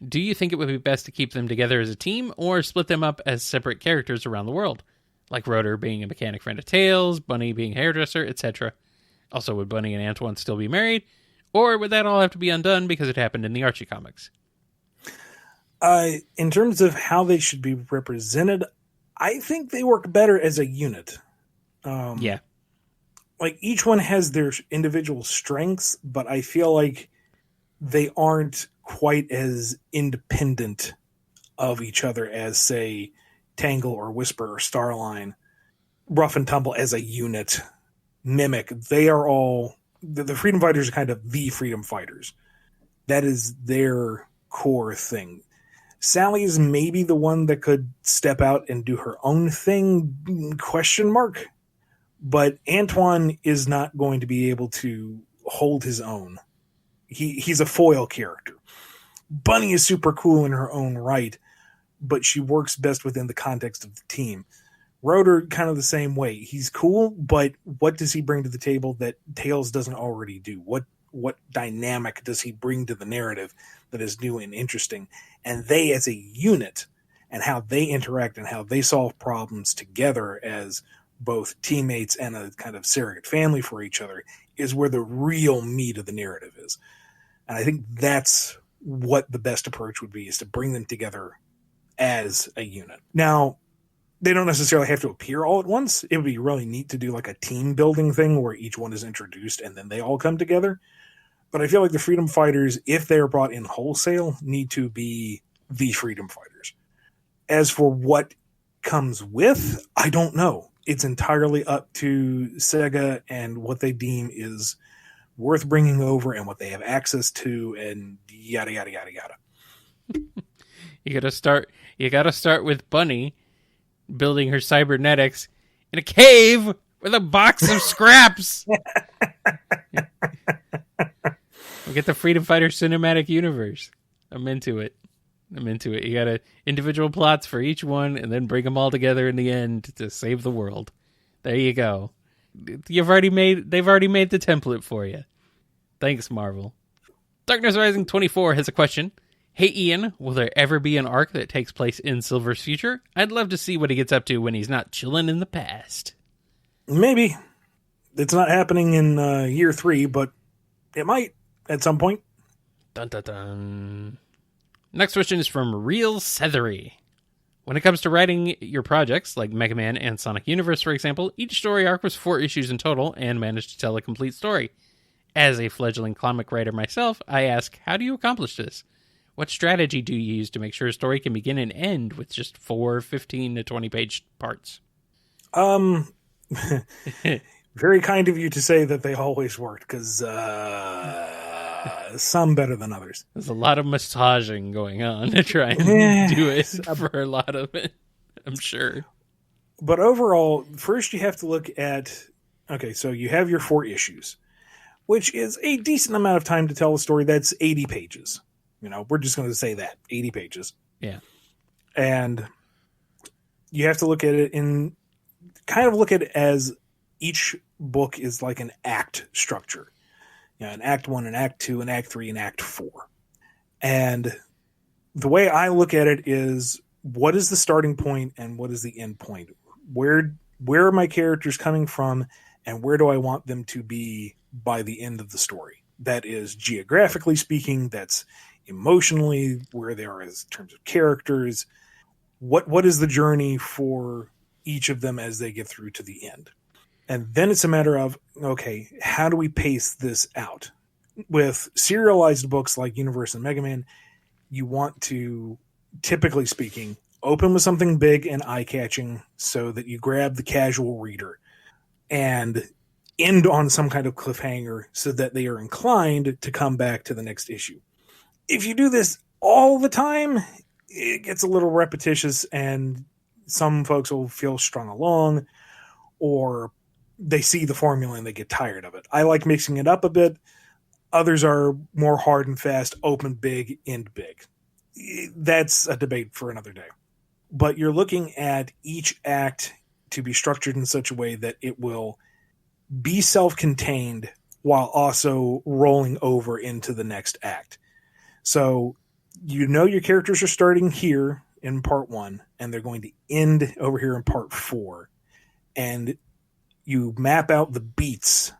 do you think it would be best to keep them together as a team or split them up as separate characters around the world? Like Rotor being a mechanic friend of Tails, Bunny being a hairdresser, etc. Also, would Bunny and Antoine still be married? Or would that all have to be undone because it happened in the Archie comics?
In terms of how they should be represented, I think they work better as a unit.
Yeah.
Like, each one has their individual strengths, but I feel like they aren't quite as independent of each other as, say, Tangle or Whisper or Starline. Rough and Tumble as a unit. Mimic. They are all... The Freedom Fighters are kind of the Freedom Fighters. That is their core thing. Sally is maybe the one that could step out and do her own thing, question mark. But Antoine is not going to be able to hold his own. He's a foil character. Bunny is super cool in her own right, but she works best within the context of the team. Rotor, kind of the same way. He's cool, but what does he bring to the table that Tails doesn't already do? What dynamic does he bring to the narrative that is new and interesting? And they, as a unit, and how they interact and how they solve problems together as both teammates and a kind of surrogate family for each other, is where the real meat of the narrative is. And I think that's what the best approach would be, is to bring them together as a unit. Now, they don't necessarily have to appear all at once. It would be really neat to do like a team building thing where each one is introduced and then they all come together. But I feel like the Freedom Fighters, if they're brought in wholesale, need to be the Freedom Fighters. As for what comes with, I don't know. It's entirely up to Sega and what they deem is worth bringing over and what they have access to, and yada, yada, yada, yada.
You gotta start with Bunny building her cybernetics in a cave with a box of scraps. We'll get the Freedom Fighter cinematic universe. I'm into it. You gotta individual plots for each one and then bring them all together in the end to save the world. There you go. They've already made the template for you. Thanks, Marvel. Darkness Rising 24 has a question. Hey Ian, will there ever be an arc that takes place in Silver's future? I'd love to see what he gets up to when he's not chilling in the past.
Maybe. It's not happening in year 3, but it might at some point.
Dun dun dun. Next question is from Real Sethery. When it comes to writing your projects, like Mega Man and Sonic Universe, for example, each story arc was 4 issues in total and managed to tell a complete story. As a fledgling comic writer myself, I ask, how do you accomplish this? What strategy do you use to make sure a story can begin and end with just 4 15 to 20 page parts?
Very kind of you to say that they always worked, because some better than others.
There's a lot of massaging going on to try and do it for a lot of it, I'm sure.
But overall, first you have to look at, okay, so you have your 4 issues, which is a decent amount of time to tell a story that's 80 pages. We're just going to say that, 80 pages.
Yeah.
And you have to look at it look at it as each book is like an act structure. An act 1, an act 2, an act 3, an act 4. And the way I look at it is, what is the starting point and what is the end point? Where are my characters coming from, and where do I want them to be by the end of the story? That is geographically speaking, that's emotionally, where they are in terms of characters. What is the journey for each of them as they get through to the end? And then it's a matter of, okay, how do we pace this out? With serialized books like Universe and Mega Man, you want to, typically speaking, open with something big and eye-catching so that you grab the casual reader, and end on some kind of cliffhanger so that they are inclined to come back to the next issue. If you do this all the time, it gets a little repetitious, and some folks will feel strung along, or they see the formula and they get tired of it. I like mixing it up a bit. Others are more hard and fast, open big, end big. That's a debate for another day. But you're looking at each act to be structured in such a way that it will be self-contained while also rolling over into the next act. So your characters are starting here in part 1, and they're going to end over here in part 4. And you map out the beats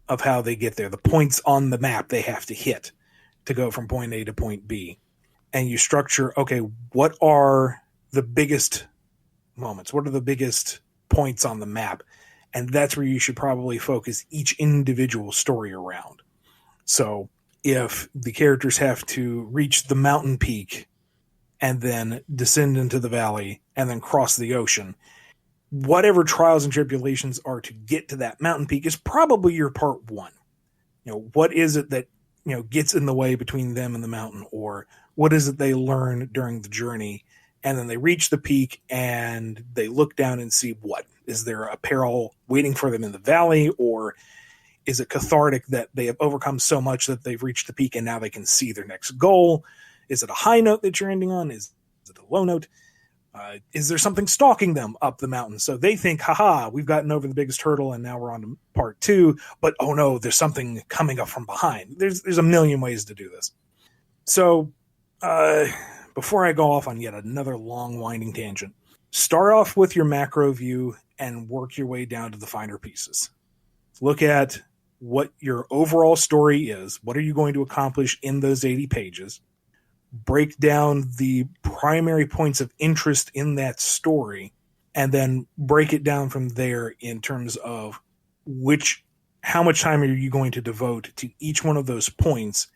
of how they get there, the points on the map they have to hit to go from point A to point B. And you structure, okay, what are the biggest moments? What are the biggest points on the map? And that's where you should probably focus each individual story around. So if the characters have to reach the mountain peak and then descend into the valley and then cross the ocean, whatever trials and tribulations are to get to that mountain peak is probably your part 1. What is it that, gets in the way between them and the mountain, or what is it they learn during the journey? And then they reach the peak and they look down and see, what is there a peril waiting for them in the valley, or is it cathartic that they have overcome so much that they've reached the peak and now they can see their next goal? Is it a high note that you're ending on? Is it a low note? Is there something stalking them up the mountain? So they think, haha, we've gotten over the biggest hurdle and now we're on to part 2. But oh no, there's something coming up from behind. There's a million ways to do this. So before I go off on yet another long winding tangent, start off with your macro view and work your way down to the finer pieces. Look at what your overall story is. What are you going to accomplish in those 80 pages? Break down the primary points of interest in that story, and then break it down from there in terms of how much time are you going to devote to each one of those points,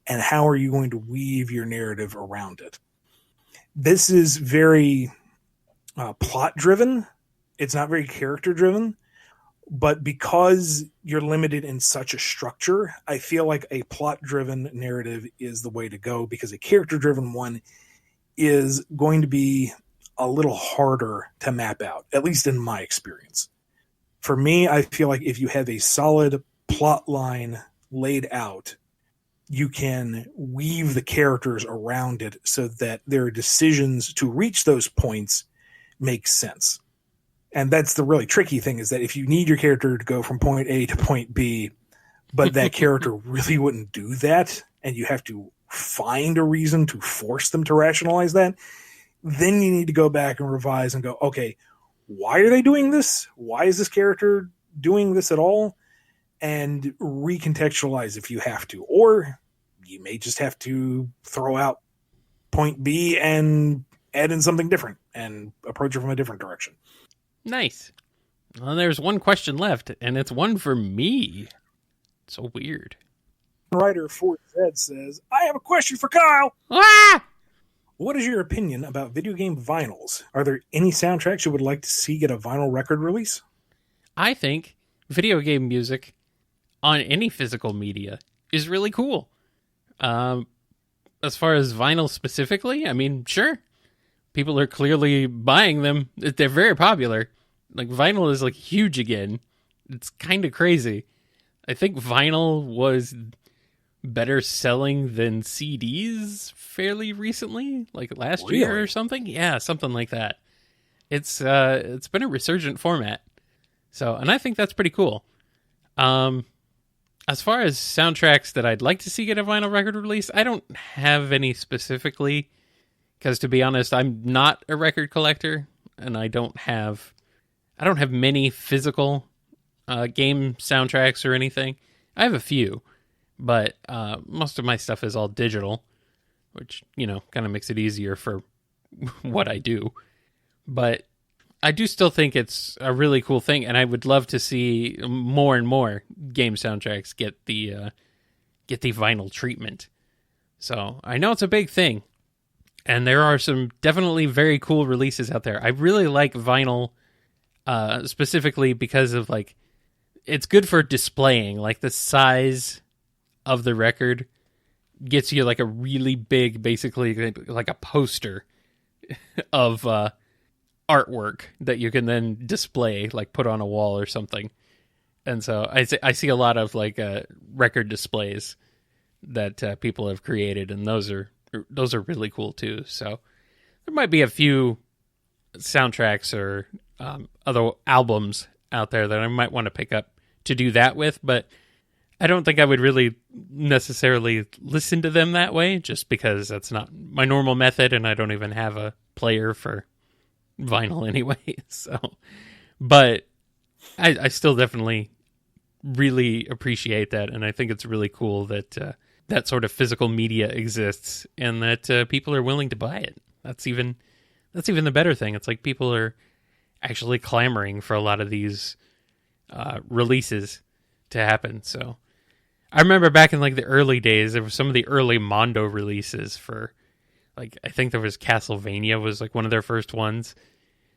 and how are you going to weave your narrative around it. This is very plot driven. It's not very character driven. But because you're limited in such a structure, I feel like a plot-driven narrative is the way to go, because a character-driven one is going to be a little harder to map out, at least in my experience. For me, I feel like if you have a solid plot line laid out, you can weave the characters around it so that their decisions to reach those points make sense. And that's the really tricky thing, is that if you need your character to go from point A to point B, but that character really wouldn't do that, and you have to find a reason to force them to rationalize that, then you need to go back and revise and go, okay, why are they doing this? Why is this character doing this at all? And recontextualize if you have to. Or you may just have to throw out point B and add in something different and approach it from a different direction.
Nice. Well, there's one question left, and it's one for me. So weird.
Writer Ford Zed says, I have a question for Kyle.
Ah!
What is your opinion about video game vinyls? Are there any soundtracks you would like to see get a vinyl record release?
I think video game music on any physical media is really cool. As far as vinyl specifically, I mean, sure. People are clearly buying them. They're very popular. Like, vinyl is, like, huge again. It's kind of crazy. I think vinyl was better selling than CDs fairly recently, like last year or something. Yeah, something like that. It's been a resurgent format. So, and I think that's pretty cool. As far as soundtracks that I'd like to see get a vinyl record release, I don't have any specifically, because to be honest, I'm not a record collector, and I don't have many physical game soundtracks or anything. I have a few, but most of my stuff is all digital, which, you know, kind of makes it easier for what I do. But I do still think it's a really cool thing, and I would love to see more and more game soundtracks get the vinyl treatment. So I know it's a big thing, and there are some definitely very cool releases out there. I really like vinyl, specifically because of, like, it's good for displaying. Like, the size of the record gets you, like, a really big, basically like a poster of artwork that you can then display, like put on a wall or something. And so I see a lot of, like, record displays that people have created, and those are really cool too. So there might be a few soundtracks or other albums out there that I might want to pick up to do that with, but I don't think I would really necessarily listen to them that way, just because that's not my normal method, and I don't even have a player for vinyl anyway. So, but I still definitely really appreciate that, and I think it's really cool that that sort of physical media exists, and that people are willing to buy it. That's even the better thing. It's like people are actually clamoring for a lot of these releases to happen. So I remember back in, like, the early days, there were some of the early Mondo releases for, like, I think there was Castlevania was, like, one of their first ones.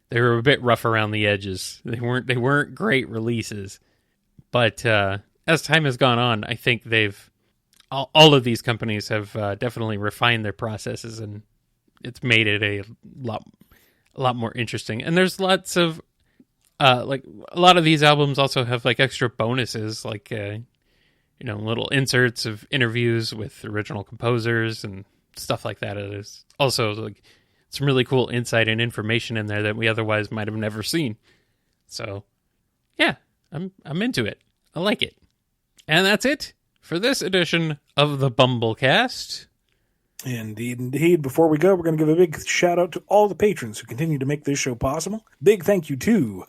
They were a bit rough around the edges. They weren't great releases. But as time has gone on, I think all of these companies have definitely refined their processes, and it's made it a lot more interesting. And there's lots of like, a lot of these albums also have, like, extra bonuses, like little inserts of interviews with original composers and stuff like that. There's also, like, some really cool insight and information in there that we otherwise might have never seen. So yeah, I'm into it. I like it. And that's it for this edition of the Bumblecast.
Indeed. Before we go, we're going to give a big shout out to all the patrons who continue to make this show possible. Big thank you to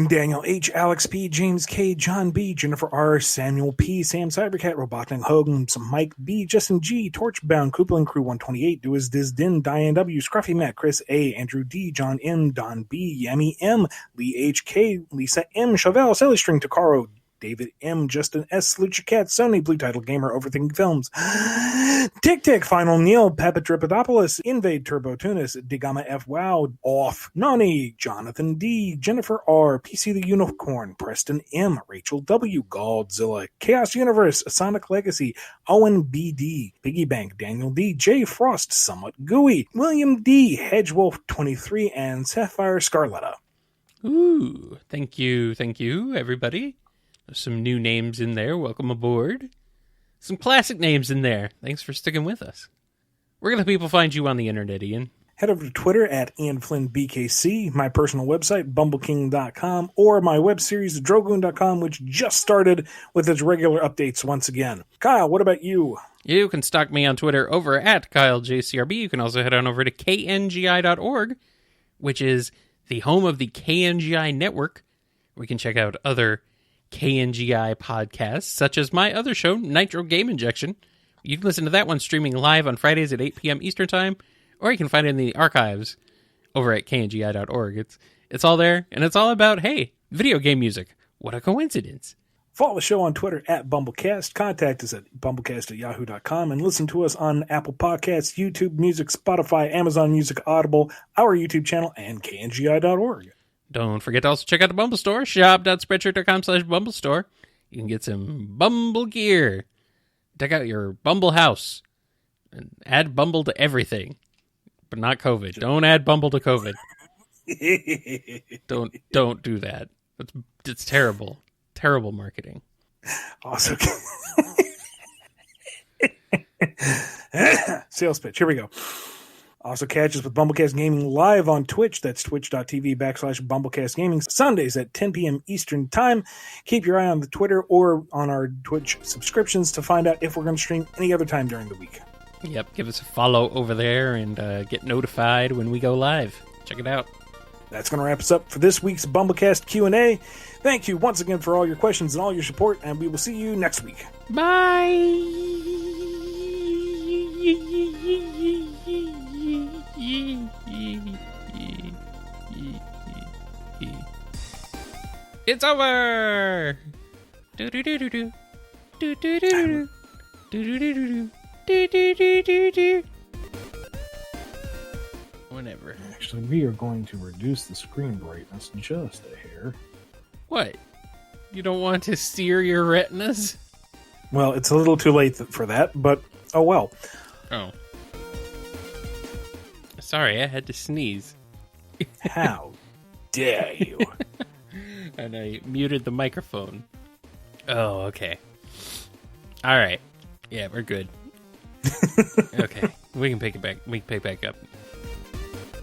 Daniel H., Alex P., James K., John B., Jennifer R., Samuel P., Sam Cybercat, Robotnik Hogan, Mike B., Justin G., Torchbound, Koopling Crew 128, Dois Diz Din, Diane W., Scruffymatt, Chris A., Andrew D., John M., Don B., Yami M., Lee H. K., Lisa M., Chevelle, Sally String, Takaro, David M., Justin S., Lucha Cat, Sony, Blue Title Gamer, Overthinking Films, Tick Tick, Final Neil, Papdripopolous, Invade Turbo Tunis, Digama F. Wow, Off, Nani, Jonathan D., Jennifer R., PC the Unicorn, Preston M., Rachel W., Godzilla, Chaos Universe, Sonic Legacy, Owen B.D., Piggy Bank, Daniel D., J. Frost, Somewhat Gooey, William D., Hedgewolf 23, and Sapphire Scarletta.
Ooh, thank you, everybody. Some new names in there. Welcome aboard. Some classic names in there. Thanks for sticking with us. Where can the people find you on the internet, Ian?
Head over to Twitter at IanFlynnBKC, my personal website, BumbleKing.com, or my web series, Drogoon.com, which just started with its regular updates once again. Kyle, what about you?
You can stalk me on Twitter over at KyleJCRB. You can also head on over to KNGI.org, which is the home of the KNGI network. We can check out other KNGI podcasts, such as my other show, Nitro Game Injection. You can listen to that one streaming live on Fridays at 8 p.m. Eastern Time, or you can find it in the archives over at kngi.org. It's all there, and it's all about, hey, video game music. What a coincidence.
Follow the show on Twitter at BumbleKast. Contact us at BumbleKast@yahoo.com and listen to us on Apple Podcasts, YouTube Music, Spotify, Amazon Music, Audible, our YouTube channel, and KNGI.org.
Don't forget to also check out the Bumble Store, shop.spreadshirt.com/BumbleStore. You can get some Bumble gear. Check out your Bumble house and add Bumble to everything, but not COVID. Don't add Bumble to COVID. Don't do that. It's terrible. Terrible marketing.
Awesome. Sales pitch. Here we go. Also catch us with BumbleKast Gaming live on Twitch. That's twitch.tv/BumbleKast Gaming. Sundays at 10 p.m. Eastern Time. Keep your eye on the Twitter or on our Twitch subscriptions to find out if we're going to stream any other time during the week.
Yep, give us a follow over there and get notified when we go live. Check it out.
That's going to wrap us up for this week's BumbleKast Q&A. Thank you once again for all your questions and all your support, and we will see you next week.
Bye! It's over! Whenever.
Actually, we are going to reduce the screen brightness just a hair.
What? You don't want to sear your retinas?
Well, it's a little too late for that, but oh well.
Oh. Sorry, I had to sneeze.
How dare you?
And I muted the microphone. Oh, okay. All right. Yeah, we're good. Okay, we can pick it back. We can pick back up.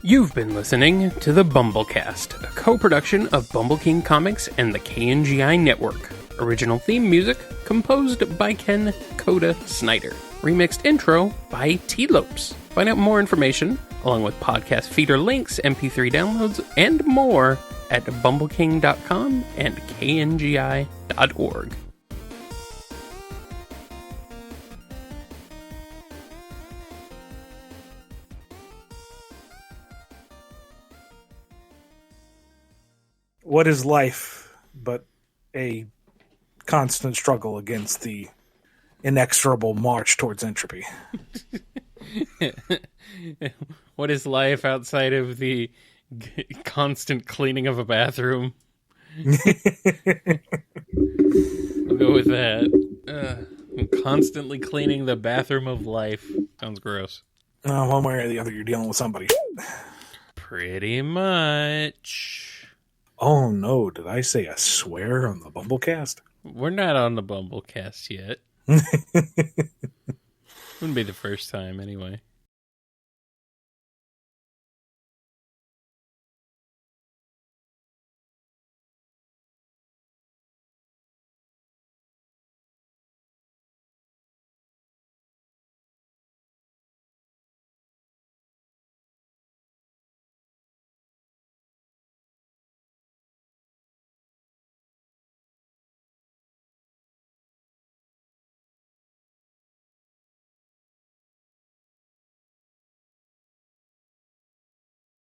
You've been listening to the BumbleKast, a co-production of Bumble King Comics and the KNGI Network. Original theme music composed by Ken Coda Snyder. Remixed intro by T-Lopes. Find out more information, along with podcast feeder links, MP3 downloads, and more at bumbleking.com and kngi.org.
What is life but a constant struggle against the inexorable march towards entropy?
What is life outside of the constant cleaning of a bathroom? We'll go with that. Constantly cleaning the bathroom of life. Sounds gross.
One way or the other, you're dealing with somebody.
Pretty much.
Oh no, did I say a swear on the BumbleKast?
We're not on the BumbleKast yet. Wouldn't be the first time, anyway.